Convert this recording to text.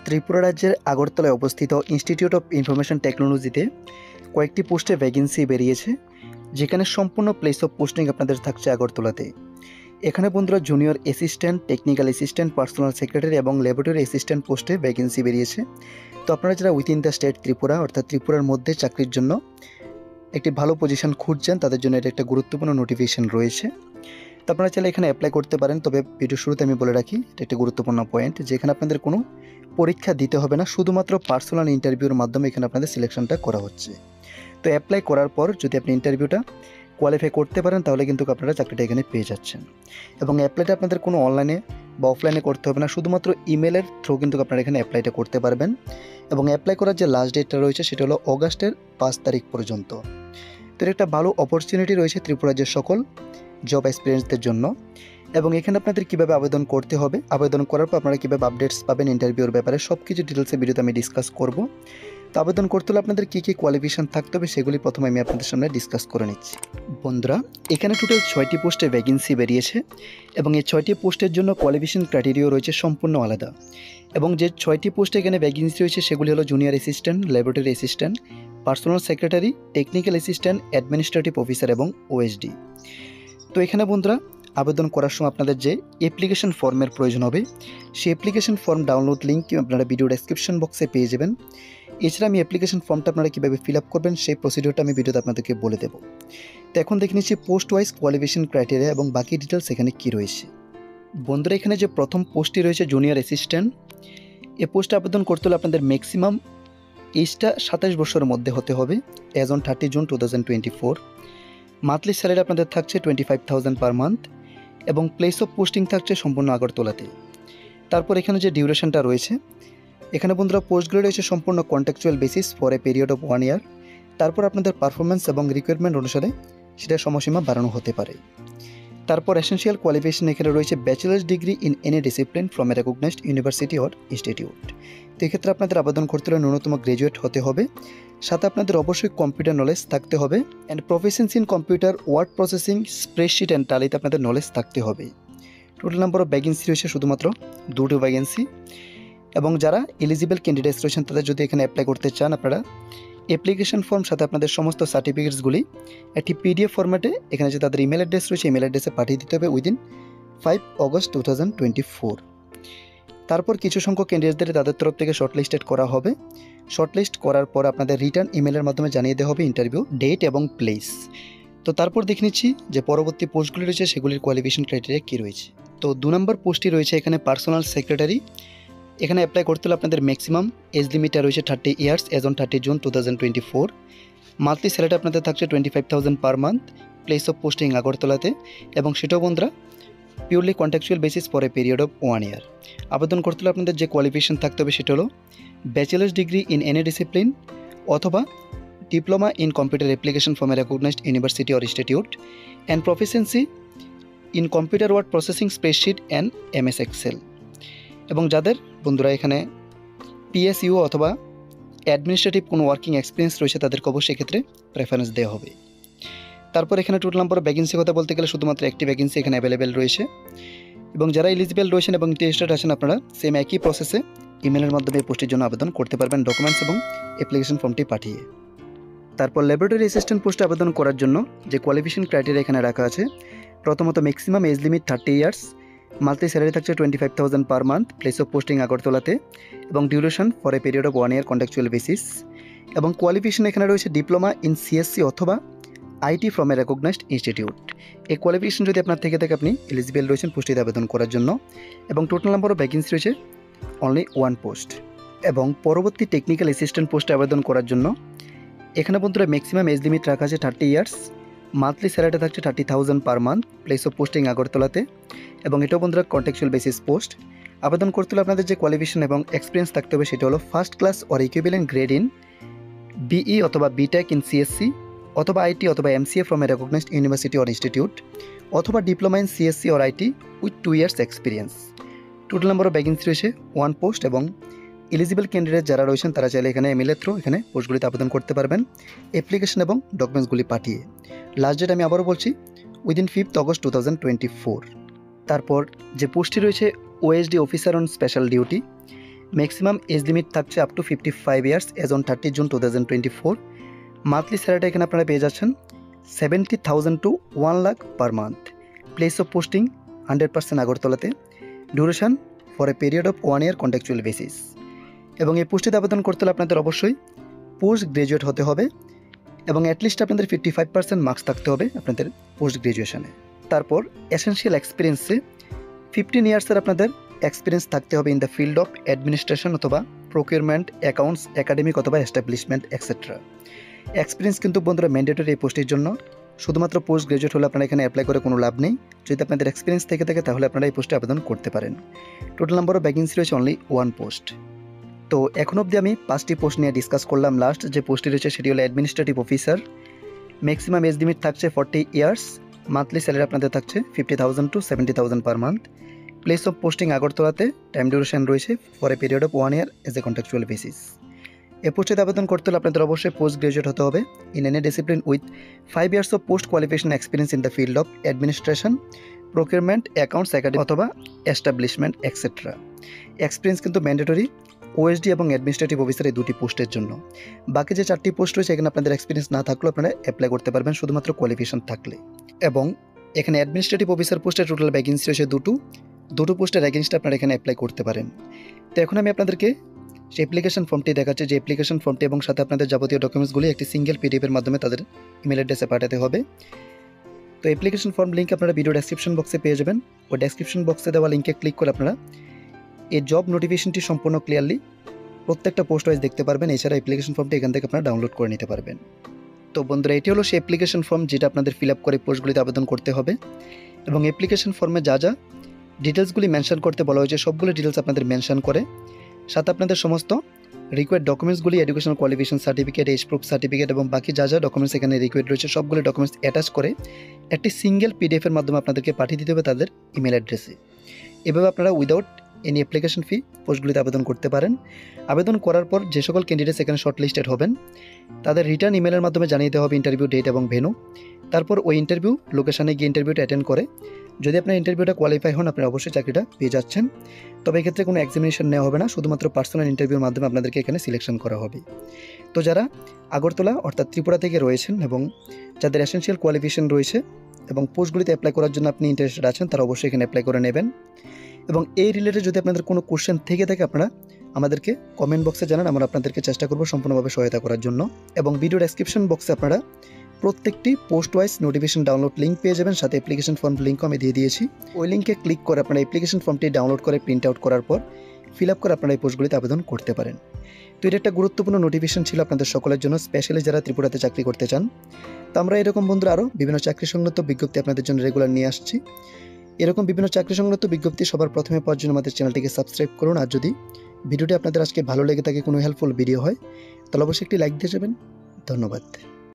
ত্রিপুরা রাজ্যের আগরতলায় অবস্থিত ইনস্টিটিউট অফ ইনফরমেশন টেকনোলজিতে কয়েকটি পোস্টে ভ্যাকেন্সি বেরিয়েছে, যেখানে সম্পূর্ণ প্লেস অফ পোস্টিং আপনাদের থাকছে আগরতলাতে। এখানে বন্ধুরা junior assistant, technical assistant, personal secretary এবং ল্যাবরেটরি অ্যাসিস্ট্যান্ট পোস্টে ভ্যাকেন্সি বেরিয়েছে। তো আপনারা যারা উইথিন দ্য স্টেট ত্রিপুরা অর্থাৎ ত্রিপুরার মধ্যে চাকরির জন্য একটি ভালো পজিশন খুঁজছেন, তাদের জন্য এটা একটা গুরুত্বপূর্ণ নোটিফিকেশন রয়েছে। তো আপনারা চাইলে এখানে অ্যাপ্লাই করতে পারেন। তবে ভিডিও শুরুতে আমি বলে রাখি, এটা একটা গুরুত্বপূর্ণ পয়েন্ট, যেখানে আপনাদের কোনো পরীক্ষা দিতে হবে না, শুধুমাত্র পার্সোনাল ইন্টারভিউর মাধ্যমে এখানে আপনাদের সিলেকশনটা করা হচ্ছে। তো অ্যাপ্লাই করার পর যদি আপনি ইন্টারভিউটা কোয়ালিফাই করতে পারেন, তাহলে কিন্তু আপনারা চাকরিটা এখানে পেয়ে যাচ্ছেন। এবং অ্যাপ্লাইটা আপনাদের কোনো অনলাইনে বা অফলাইনে করতে হবে না, শুধুমাত্র ইমেলের থ্রু কিন্তু আপনারা এখানে অ্যাপ্লাইটা করতে পারবেন। এবং অ্যাপ্লাই করার যে লাস্ট ডেটটা রয়েছে সেটা হলো অগাস্টের 5 তারিখ পর্যন্ত। তো এটা একটা ভালো অপরচুনিটি রয়েছে ত্রিপুরার যে সকল জব এক্সপিরিয়েন্সদের জন্য। এবং এখানে আপনাদের কীভাবে আবেদন করতে হবে, আবেদন করার পর আপনারা কীভাবে আপডেটস পাবেন ইন্টারভিউর ব্যাপারে, সব কিছু ডিটেলসে ভিডিওতে আমি ডিসকাস করব। তো আবেদন করতে হলে আপনাদের কী কী কোয়ালিফিকেশান থাকতে হবে সেগুলি প্রথমে আমি আপনাদের সামনে ডিসকাস করে নিচ্ছি। বন্ধুরা, এখানে টোটাল 6টি পোস্টে ভ্যাকেন্সি বেরিয়েছে এবং এই 6টি পোস্টের জন্য কোয়ালিফিকেশন ক্রাইটেরিয়া রয়েছে সম্পূর্ণ আলাদা। এবং যে 6টি পোস্টে এখানে ভ্যাকেন্সি রয়েছে সেগুলি হলো junior assistant, laboratory assistant, personal secretary, technical assistant, administrative officer এবং ওএসডি। তো এখানে বন্ধুরা আবেদন করার সময় আপনাদের যে অ্যাপ্লিকেশন ফর্মের প্রয়োজন হবে, সেই অ্যাপ্লিকেশন ফর্ম ডাউনলোড লিঙ্ক আপনারা ভিডিও ডেসক্রিপশন বক্সে পেয়ে যাবেন। এছাড়া আমি অ্যাপ্লিকেশন ফর্মটা আপনারা কীভাবে ফিল আপ করবেন সেই প্রসিডিওরটা আমি ভিডিওতে আপনাদেরকে বলে দেবো। তো এখন দেখে নিচ্ছি পোস্ট ওয়াইজ কোয়ালিফিকেশন ক্রাইটেরিয়া এবং বাকি ডিটেলস এখানে কী রয়েছে। বন্ধুরা, এখানে যে প্রথম পোস্টটি রয়েছে জুনিয়র অ্যাসিস্ট্যান্ট, এই পোস্টে আবেদন করতে হলে আপনাদের ম্যাক্সিমাম এজটা 27 বছরের মধ্যে হতে হবে as on 30 June 2024। Monthly salary আপনাদের থাকছে 25,000 পার মান্থ এবং প্লেস অফ পোস্টিং থাকছে সম্পূর্ণ আগরতলাতে। তারপর এখানে যে ডিউরেশনটা রয়েছে, এখানে বন্ধুরা পোস্টগুলো রয়েছে সম্পূর্ণ contractual basis for a period of 1 ইয়ার। তারপর আপনাদের পারফরমেন্স এবং রিকোয়ারমেন্ট অনুসারে সেটা সময়সীমা বাড়ানো হতে পারে। তারপর এসেনশিয়াল কোয়ালিফিকেশন এখানে রয়েছে bachelor's degree in any discipline from a recognised university or institute. তো এক্ষেত্রে আপনাদের আবেদন করতে হলে ন্যূনতম গ্র্যাজুয়েট হতে হবে, সাথে আপনাদের অবশ্যই কম্পিউটার নলেজ থাকতে হবে and proficiency in computer, word processing, spreadsheet and টালিতে আপনাদের নলেজ থাকতে হবে। টোটাল নাম্বার অফ ভ্যাকেন্সি রয়েছে শুধুমাত্র 2টি ভ্যাকেন্সি। এবং যারা এলিজিবল ক্যান্ডিডেটস রয়েছেন তাদের যদি এখানে অ্যাপ্লাই করতে চান, আপনারা অ্যাপ্লিকেশন ফর্ম সাথে আপনাদের সমস্ত সার্টিফিকেটসগুলি একটি পিডিএফ ফরম্যাটে এখানে যে তাদের ইমেল অ্যাড্রেস রয়েছে ইমেল অ্যাড্রেসে পাঠিয়ে দিতে হবে উইদিন 5 অগস্ট 2024। তারপর কিছু সংখ্যক ক্যান্ডিডেটদের তাদের তরফ থেকে শর্টলিস্টেড করা হবে। শর্টলিস্ট করার পর আপনাদের রিটার্ন ইমেলের মাধ্যমে জানিয়ে দেওয়া হবে ইন্টারভিউ ডেট এবং প্লেস। তো তারপর দেখে নিচ্ছি যে পরবর্তী পোস্টগুলি রয়েছে সেগুলির কোয়ালিফিকেশন ক্রাইটেরিয়া কী রয়েছে। তো 2 নম্বর পোস্টটি রয়েছে এখানে পার্সোনাল সেক্রেটারি। এখানে অ্যাপ্লাই করতে হলে আপনাদের ম্যাক্সিমাম এজ লিমিটটা রয়েছে 30 years as on 30 June 2024। Monthly salary আপনাদের থাকছে 25,000 per month, place of posting আগরতলাতে এবং সেটাও বন্ধুরা purely contractual basis for a period of 1 year. আবেদন করতে হলে আপনাদের যে কোয়ালিফিকেশন থাকতে হবে সেটা হলো bachelor's degree in any discipline অথবা diploma in computer application from a recognised university or institute and proficiency in computer, word processing, spreadsheet and MS Excel. এবং যাদের বন্ধুরা এখানে PSU অথবা অ্যাডমিনিস্ট্রেটিভ কোনো ওয়ার্কিং এক্সপিরিয়েন্স রয়েছে তাদেরকে অবশ্যই ক্ষেত্রে প্রেফারেন্স দেওয়া হবে। তারপর এখানে টোটাল নাম্বার ভ্যাকেন্সি কথা বলতে গেলে শুধুমাত্র একটি ভ্যাকেন্সি এখানে অ্যাভেলেবেল রয়েছে। এবং যারা এলিজিবল রয়েছেন এবং ইন্টারেস্টেড আছেন, আপনারা সেম একই প্রসেসে ইমেলের মাধ্যমে এই পোস্টের জন্য আবেদন করতে পারবেন ডকুমেন্টস এবং অ্যাপ্লিকেশন ফর্মটি পাঠিয়ে। তারপর ল্যাবরেটরি অ্যাসিস্ট্যান্ট পোস্টে আবেদন করার জন্য যে কোয়ালিফিকেশন ক্রাইটেরিয়া এখানে রাখা আছে, প্রথমত maximum age limit 30 years, monthly salary থাকছে 25,000 per month, place of posting আগরতলাতে এবং duration for a period of 1 year contractual basis. এবং কোয়ালিফিকেশন এখানে রয়েছে ডিপ্লোমা ইন CSC অথবা IT from a recognised institute. এই কোয়ালিফিকেশন যদি আপনার থেকে থাকে আপনি এলিজিবল রয়েছেন পোস্টটিতে আবেদন করার জন্য। এবং টোটাল নাম্বার অফ ভ্যাকেন্সি রয়েছে অনলি 1 পোস্ট। এবং পরবর্তী টেকনিক্যাল অ্যাসিস্ট্যান্ট পোস্টে আবেদন করার জন্য এখানে বন্ধুরা ম্যাক্সিমাম এজ লিমিট রাখা আছে 30 ইয়ার্স, মান্থলি স্যালারিটা থাকছে 30,000 per month, place of posting আগরতলাতে এবং এটাও বন্ধুরা কন্ট্রাকচুয়াল বেসিস পোস্ট। আবেদন করতে হলে আপনাদের যে কোয়ালিফিকেশন এবং এক্সপিরিয়েন্স থাকতে হবে সেটা হলো first class or equivalent grade in BE অথবা BTech ইন CSC অথবা IT অথবা MCA from a recognised university or institute অথবা diploma in CSC or IT with 2 years experience. Total number of vacancy রয়েছে 1 post. এবং eligible candidate যারা রয়েছেন তারা চাইলে এখানে ইমেলের থ্রু এখানে পোস্টগুলিতে আবেদন করতে পারবেন অ্যাপ্লিকেশন এবং ডকুমেন্টসগুলি পাঠিয়ে। লাস্ট ডেট আমি আবারও বলছি উইদিন 5 অগস্ট 2024। তারপর যে পোস্টটি রয়েছে OSD officer on special duty, maximum age limit থাকছে up to 55 years age on 30 June 2024। Monthly স্যালারিটা এখানে আপনারা পেয়ে যাচ্ছেন 70,000 to 1 lakh per month. Place of posting 100% আগরতলাতে। Duration for a period of 1 year contractual basis. এবং এই পোস্টটিতে আবেদন করতে হলে আপনাদের অবশ্যই পোস্ট গ্রাজুয়েট হতে হবে এবং অ্যাটলিস্ট আপনাদের 55% মার্কস থাকতে হবে আপনাদের পোস্ট গ্রাজুয়েশনে। তারপর এসেনশিয়াল এক্সপিরিয়েন্সে 15 ইয়ার্সের আপনাদের এক্সপিরিয়েন্স থাকতে হবে in the field of administration অথবা প্রকিউরমেন্ট, অ্যাকাউন্টস, একাডেমিক অথবা এস্টাবলিশমেন্ট এক্সেট্রা। এক্সপিরিয়েন্স কিন্তু বন্ধুরা ম্যান্ডেটরি এই পোস্টের জন্য। শুধুমাত্র পোস্ট গ্রাজুয়েট হলে আপনারা এখানে অ্যাপ্লাই করে কোনো লাভ নেই। যদি আপনাদের এক্সপিরিয়েন্স থেকে থাকে তাহলে আপনারা এই পোস্টে আবেদন করতে পারেন। টোটাল নাম্বার অফ ভ্যাকেন্সি রয়েছে অনলি 1 পোস্ট। তো এখন অবধি আমি 5টি পোস্ট নিয়ে ডিসকাস করলাম। লাস্ট যে পোস্টটি রয়েছে সেটি হলো administrative officer. Maximum age limit থাকছে 40 ইয়ার্স। মান্থলি স্যালারি আপনাদের থাকছে 50,000 to 70,000 per month. Place of posting আগরতলাতে। টাইম ডিউরেশন রয়েছে for a period of 1 year as a contractual basis. এই পোস্টে আবেদন করতে হলে আপনাদের অবশ্যই পোস্ট গ্রাজুয়েট হতে হবে in any discipline with 5 years of post qualification experience in the field of administration, procurement, accounts, academy অথবা এস্টাবলিশমেন্ট এক্সেট্রা। এক্সপিরিয়েন্স কিন্তু ম্যান্ডেটরি ওএসডি এবং অ্যাডমিনিস্ট্রেটিভ অফিসার এই 2টি পোস্টের জন্য। বাকি যে 4টি পোস্ট রয়েছে এখানে আপনাদের এক্সপিরিয়েন্স না থাকলেও আপনারা অ্যাপ্লাই করতে পারবেন শুধুমাত্র কোয়ালিফিকেশন থাকলে। এবং এখানে অ্যাডমিনিস্ট্রেটিভ অফিসার পোস্টে টোটাল ভ্যাকেন্সি রয়েছে দুটো পোস্টের ভ্যাকেন্সিটা আপনারা এখানে অ্যাপ্লাই করতে পারেন। তো এখন আমি আপনাদেরকে যে অ্যাপ্লিকেশন ফর্মটি দেখাচ্ছে, যে অ্যাপ্লিকেশন ফর্মটি এবং সাথে আপনাদের যাবতীয় ডকুমেন্টসগুলি একটি সিঙ্গেল পিডিএফের মাধ্যমে তাদের ইমেল অ্যাড্রেসে পাঠাতে হবে। তো অ্যাপ্লিকেশন ফর্ম লিঙ্ক আপনারা ভিডিও ডেসক্রিপশন বক্সে পেয়ে যাবেন। ওই ডেসক্রিপশন বক্সে দেওয়া লিঙ্কে ক্লিক করে আপনারা এই জব নোটিফিকেশনটি সম্পূর্ণ ক্লিয়ারলি প্রত্যেকটা পোস্ট ওয়াইজ দেখতে পারবেন। এছাড়া অ্যাপ্লিকেশন ফর্মটি এখান থেকে আপনারা ডাউনলোড করে নিতে পারবেন। তো বন্ধুরা, এটি হলো সেই অ্যাপ্লিকেশন ফর্ম যেটা আপনাদের ফিল আপ করে পোস্টগুলিতে আবেদন করতে হবে। এবং অ্যাপ্লিকেশন ফর্মে যা যা ডিটেলসগুলি মেনশন করতে বলা হয়েছে সবগুলো ডিটেলস আপনাদের মেনশন করে সাথে আপনাদের সমস্ত রিকোয়ার্ড ডকুমেন্টসগুলি, educational qualification certificate, age proof certificate এবং বাকি যা যা ডকুমেন্টস এখানে রিকোয়ার্ড রয়েছে সবগুলো ডকুমেন্টস অ্যাটাচ করে একটি সিঙ্গেল পিডিএফের মাধ্যমে আপনাদেরকে পাঠিয়ে দিতে হবে তাদের ইমেল অ্যাড্রেসে। এভাবে আপনারা উইদাউট এনি অ্যাপ্লিকেশন ফি পোস্টগুলিতে আবেদন করতে পারেন। আবেদন করার পর যে সকল ক্যান্ডিডেটস এখানে শর্টলিস্টেড হবেন তাদের রিটার্ন ইমেলের মাধ্যমে জানিয়ে দেওয়া হবে ইন্টারভিউ ডেট এবং ভেন্যু। তারপর ওই ইন্টারভিউ লোকেশনে গিয়ে ইন্টারভিউটা অ্যাটেন্ড করে যদি আপনার ইন্টারভিউটা কোয়ালিফাই হন আপনি অবশ্যই চাকরিটা পেয়ে যাচ্ছেন। তবে এক্ষেত্রে কোনো এক্সামিনেশন নেওয়া হবে না, শুধুমাত্র পার্সোনাল ইন্টারভিউর মাধ্যমে আপনাদেরকে এখানে সিলেকশন করা হবে। তো যারা আগরতলা অর্থাৎ ত্রিপুরা থেকে রয়েছেন এবং যাদের এসেনশিয়াল কোয়ালিফিকেশন রয়েছে এবং পোস্টগুলিতে অ্যাপ্লাই করার জন্য আপনি ইন্টারেস্টেড আছেন তারা অবশ্যই এখানে অ্যাপ্লাই করে নেবেন। এবং এই রিলেটেড যদি আপনাদের কোনো কোশ্চেন থেকে থাকে আপনারা আমাদেরকে কমেন্ট বক্সে জানান, আমরা আপনাদেরকে চেষ্টা করব সম্পূর্ণভাবে সহায়তা করার জন্য। এবং ভিডিও ডেসক্রিপশন বক্সে আপনারা প্রত্যেকটি post wise notification download link পেয়ে যাবেন, সাথে অ্যাপ্লিকেশন ফর্ম লিঙ্কও আমি দিয়ে দিয়েছি। ওই লিঙ্কে ক্লিক করে আপনারা অ্যাপ্লিকেশন ফর্মটি ডাউনলোড করে প্রিন্ট আউট করার পর ফিল আপ করে আপনারা এই পোস্টগুলিতে আবেদন করতে পারেন। তো এটা একটা গুরুত্বপূর্ণ নোটিফিকেশন ছিল আপনাদের সকলের জন্য, স্পেশালি যারা ত্রিপুরাতে চাকরি করতে চান। তো আমরা এরকম বন্ধুরা আরও বিভিন্ন চাকরি সংক্রান্ত বিজ্ঞপ্তি আপনাদের জন্য রেগুলার নিয়ে আসছি। এরকম বিভিন্ন চাকরি সংক্রান্ত বিজ্ঞপ্তি সবার প্রথমে পাওয়ার জন্য আমাদের চ্যানেলটিকে সাবস্ক্রাইব করুন। আর যদি ভিডিওটি আপনাদের আজকে ভালো লেগে থাকে, কোনো হেল্পফুল ভিডিও হয় তাহলে অবশ্যই একটি লাইক দিয়ে যাবেন। ধন্যবাদ।